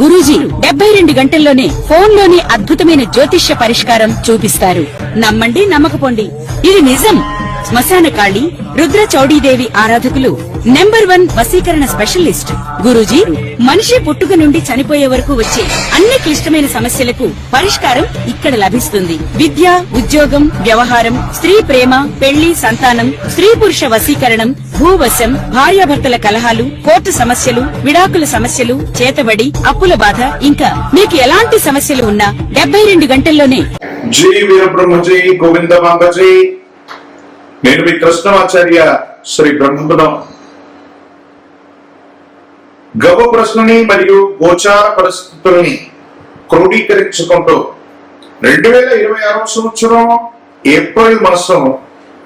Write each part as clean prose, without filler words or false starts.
గురూజీ 72 గంటల్లోనే ఫోన్ లోని అద్భుతమైన జ్యోతిష్య పరిష్కారం చూపిస్తారు. నమ్మండి, నమ్మకపోండి, ఇది నిజం. శ్మశాన కాళి రుద్ర చౌడీదేవి ఆరాధకులు నంబర్ 1 వశీకరణ స్పెషలిస్ట్. గురూజీ మనిషి పుట్టుక నుండి చనిపోయే వరకు వచ్చే అన్ని క్లిష్టమైన సమస్యలకు పరిష్కారం ఇక్కడ లభిస్తుంది. విద్య, ఉద్యోగం, వ్యవహారం, స్త్రీ ప్రేమ, పెళ్లి, సంతానం, స్త్రీ పురుష వశీకరణం, భూవశం, భార్యాభర్తల కలహాలు, కోర్టు సమస్యలు, విడాకుల సమస్యలు, చేతబడి, అప్పుల బాధ, ఇంకా మీకు ఎలాంటి సమస్యలు ఉన్నా 72 గంటల్లోనే. జై వీరబ్రహ్మజీ గోవిందమాంబజీ. నేను మీ కృష్ణమాచార్య శ్రీ బ్రహ్మపురం. గవ ప్రశ్నని మరియు గోచార పరిస్థితుల్ని క్రోడీకరించుకుంటూ 2026 సంవత్సరం ఏప్రిల్ మాసం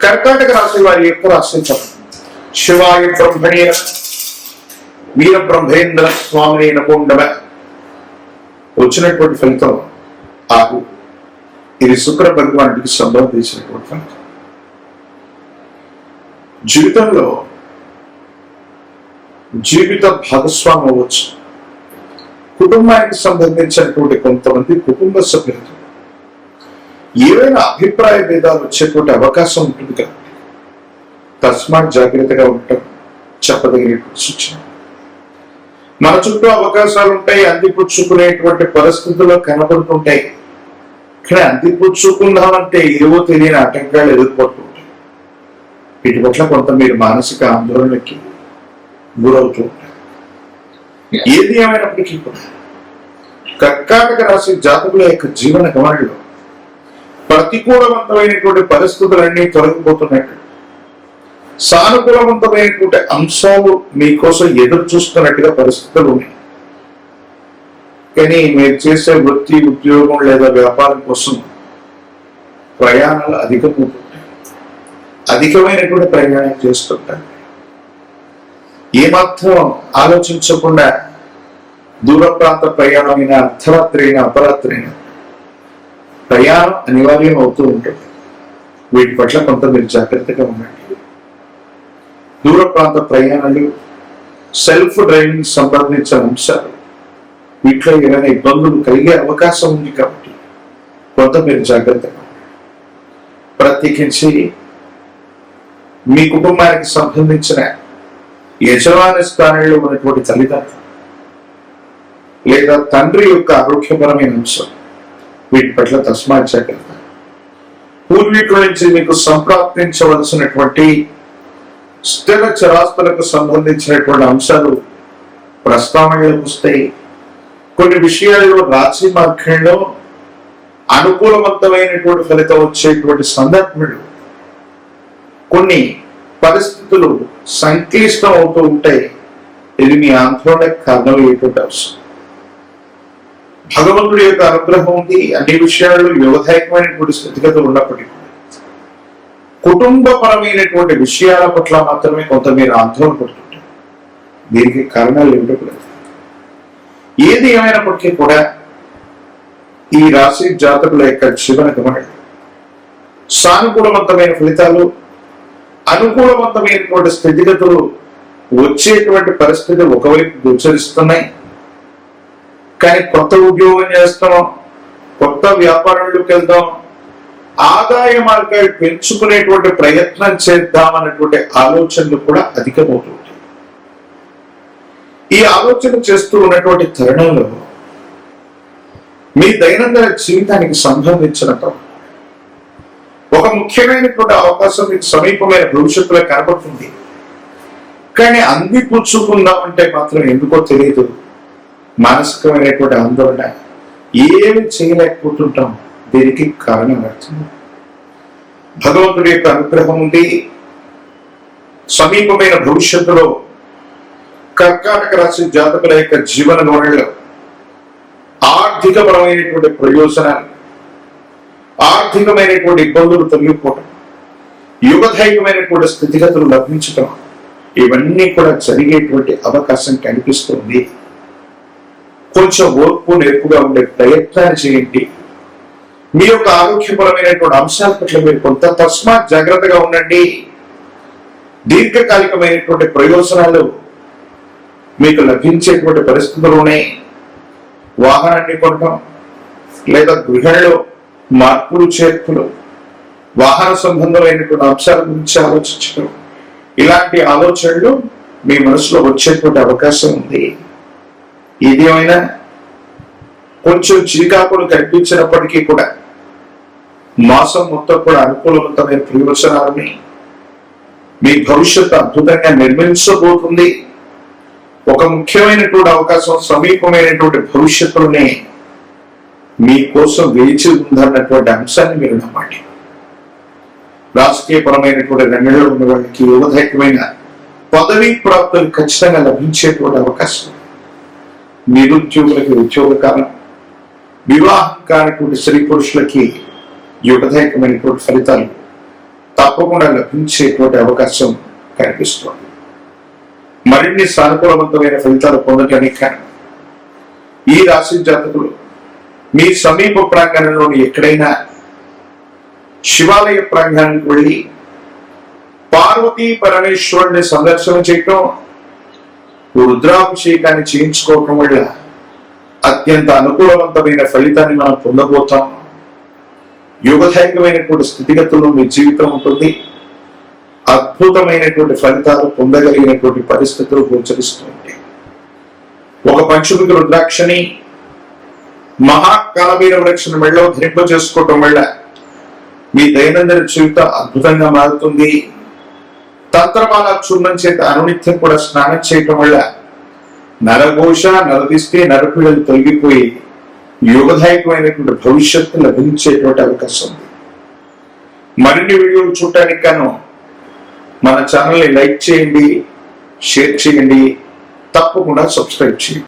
కర్కాటక రాశి వారి యొక్క రాశి శివాయ బ్రహ్మణే వీరబ్రహ్మేంద్ర స్వామి నమోండమ. వచ్చినటువంటి ఫలితం ఆకు. ఇది శుక్ర భగవానుడికి సంబంధించినటువంటి ఫలితం. జీవితంలో జీవిత భాగస్వామి అవ్వచ్చు. కుటుంబానికి సంబంధించినటువంటి కొంతమంది కుటుంబ సభ్యులతో ఏవైనా అభిప్రాయ భేదాలు వచ్చేటువంటి అవకాశం ఉంటుంది కాబట్టి తస్మాత్ జాగ్రత్తగా ఉండటం చెప్పదగినటువంటి సూచన. మన చుట్టూ అవకాశాలు ఉంటాయి, అందిపుచ్చుకునేటువంటి పరిస్థితుల్లో కనబడుతుంటాయి. కానీ అందిపుచ్చుకుందామంటే ఏవో తెలియని ఆటంకాలు ఎదుర్కొంటుంటాయి. వీటి పట్ల కొంత మీరు మానసిక ఆందోళనకి గురవుతూ ఉంటారు. ఏది ఏమైనప్పటికీ కూడా కర్కాటక రాశి జాతకుల యొక్క జీవన గమనంలో ప్రతికూలవంతమైనటువంటి పరిస్థితులన్నీ తొలగిపోతున్నట్టు, సానుకూలవంతమైనటువంటి అంశాలు మీకోసం ఎదురు చూస్తున్నట్టుగా పరిస్థితులు ఉన్నాయి. కానీ మీరు చేసే వృత్తి, ఉద్యోగం లేదా వ్యాపారం కోసం ప్రయాణాలు అధికమవుతుంటాయి. అధికమైనటువంటి ప్రయాణం చేస్తుంటారు. ఏమాత్రం ఆలోచించకుండా దూర ప్రాంత ప్రయాణమైన అర్ధరాత్రి అయినా అపరాత్రి అయినా ప్రయాణం అనివార్యం అవుతూ ఉంటుంది. వీటి పట్ల కొంత మీరు జాగ్రత్తగా ఉండండి. దూర ప్రాంత ప్రయాణాలు, సెల్ఫ్ డ్రైవింగ్ సంబంధించిన అంశాలు, వీటిలో ఏమైనా ఇబ్బందులు కలిగే అవకాశం ఉంది కాబట్టి కొంత మీరు జాగ్రత్తగా ఉండండి. ప్రత్యేకించి మీ కుటుంబానికి సంబంధించిన యజమాని స్థానంలో ఉన్నటువంటి తల్లిదండ్రులు లేదా తండ్రి యొక్క ఆరోగ్యపరమైన అంశం, వీటి పట్ల తస్మాత్ జాగ్రత్త. పూర్వీకుల నుంచి మీకు సంప్రాప్తించవలసినటువంటి స్థిర చరాస్తులకు సంబంధించినటువంటి అంశాలు ప్రస్తావనలోకి వస్తాయి. కొన్ని విషయాల్లో రాజీ మార్గంలో అనుకూలవంతమైనటువంటి ఫలితం వచ్చేటువంటి సందర్భంలో కొన్ని పరిస్థితులు సంక్లిష్టం అవుతూ ఉంటాయి. ఇది మీ ఆందోళనకు కారణమయ్యేటువంటి అవసరం. భగవంతుడి యొక్క అనుగ్రహం ఉంది. అన్ని విషయాల్లో యోగదాయకమైనటువంటి స్థితిగతులు ఉన్నప్పటికీ కుటుంబపరమైనటువంటి విషయాల పట్ల మాత్రమే కొంత మీరు ఆందోళన పడుతుంటారు. దీనికి కారణాలు ఏమిటో కూడా ఏది ఏమైనప్పటికీ కూడా ఈ రాశి జాతకుల యొక్క జీవన గమనం సానుకూలవంతమైన ఫలితాలు, అనుకూలవంతమైనటువంటి స్థితిగతులు వచ్చేటువంటి పరిస్థితులు ఒకవైపు గోచరిస్తున్నాయి. కానీ కొత్త ఉద్యోగం చేస్తాం, కొత్త వ్యాపారంలోకి వెళ్దాం, ఆదాయ మార్గాలు పెంచుకునేటువంటి ప్రయత్నం చేద్దామన్నటువంటి ఆలోచనలు కూడా అధికమవుతుంటాయి. ఈ ఆలోచన చేస్తూ ఉన్నటువంటి తరుణంలో మీ దైనందిన జీవితానికి సంబంధించిన ఒక ముఖ్యమైనటువంటి అవకాశం మీకు సమీపమైన భవిష్యత్తులో కనపడుతుంది. కానీ అందిపుచ్చుకుందామంటే మాత్రం ఎందుకో తెలియదు, మానసికమైనటువంటి ఆందోళన, ఏమి చేయలేకపోతుంటాం. దీనికి కారణం అవుతుంది భగవంతుడి యొక్క అనుగ్రహం ఉంది. సమీపమైన భవిష్యత్తులో కర్కాటక రాశి జాతకుల యొక్క జీవన గమనంలో ఆర్థికపరమైనటువంటి ప్రయోజనాలు, ఆర్థికమైనటువంటి ఇబ్బందులు తొలగిపోవటం, యుగదాయకమైనటువంటి స్థితిగతులు లభించటం, ఇవన్నీ కూడా జరిగేటువంటి అవకాశం కనిపిస్తుంది. కొంచెం ఓర్పు నేర్పుగా ఉండే ప్రయత్నాన్ని చేయండి. మీ యొక్క ఆరోగ్యపరమైనటువంటి అంశాల పట్ల మీరు కొంత తస్మాత్ జాగ్రత్తగా ఉండండి. దీర్ఘకాలికమైనటువంటి ప్రయోజనాలు మీకు లభించేటువంటి పరిస్థితులు ఉన్నాయి. వాహనాన్ని కొనడం, లేదా గృహంలో మార్పులు చేర్పులు, వాహన సంబంధమైనటువంటి అంశాల గురించి ఆలోచించడం, ఇలాంటి ఆలోచనలు మీ మనసులో వచ్చేటువంటి అవకాశం ఉంది. ఏదేమైనా కొంచెం చికాకులు కనిపించినప్పటికీ కూడా మాసం మొత్తం కూడా అనుకూలవంతమైన ప్రయోజనాలని, మీ భవిష్యత్తు అద్భుతంగా నిర్మించబోతుంది. ఒక ముఖ్యమైనటువంటి అవకాశం సమీపమైనటువంటి భవిష్యత్తులోనే మీకోసం వేచి ఉందన్నటువంటి అంశాన్ని మీరు నమ్మండి. రాజకీయపరమైనటువంటి రంగంలో ఉన్న వాళ్ళకి యువధైర్యమైన పదవీ ప్రాప్తులు ఖచ్చితంగా లభించేటువంటి అవకాశం, నిరుద్యోగులకి ఉద్యోగ కాలం, వివాహం కానిటువంటి స్త్రీ పురుషులకి యువధైర్యమైనటువంటి ఫలితాలు తప్పకుండా లభించేటువంటి అవకాశం కనిపిస్తోంది. మరిన్ని సానుకూలవంతమైన ఫలితాలు పొందడానికి కారణం ఈ రాశి జాతకులు మీ సమీప ప్రాంగణంలోని ఎక్కడైనా శివాలయ ప్రాంగణానికి వెళ్ళి పార్వతీ పరమేశ్వరుని సందర్శన చేయటం, రుద్రాభిషేకాన్ని చేయించుకోవటం వల్ల అత్యంత అనుకూలవంతమైన ఫలితాన్ని మనం పొందబోతాం. యుగధైర్యమైనటువంటి స్థితిగతుల్లో మీ జీవితం ఉంటుంది. అద్భుతమైనటువంటి ఫలితాలు పొందగలిగినటువంటి పరిస్థితులు గోచరిస్తుంటాయి. ఒక పంచముఖి రుద్రాక్షని మహాకాలవీర వృక్షను మెళ్ళలో ధరింపజేసుకోవటం వల్ల మీ దైనందిన జీవితం అద్భుతంగా మారుతుంది. తంత్రమాల చూర్ణం చేత అనునిత్యం కూడా స్నానం చేయటం వల్ల నరఘోష, నరదిష్టి, నరపీడలు తొలగిపోయి యుగదాయకమైనటువంటి భవిష్యత్తు లభించేటువంటి అవకాశం ఉంది. మరిన్ని వీడియోలు చూడటానికి గాను మన ఛానల్ని లైక్ చేయండి, షేర్ చేయండి, తప్పకుండా సబ్స్క్రైబ్ చేయండి.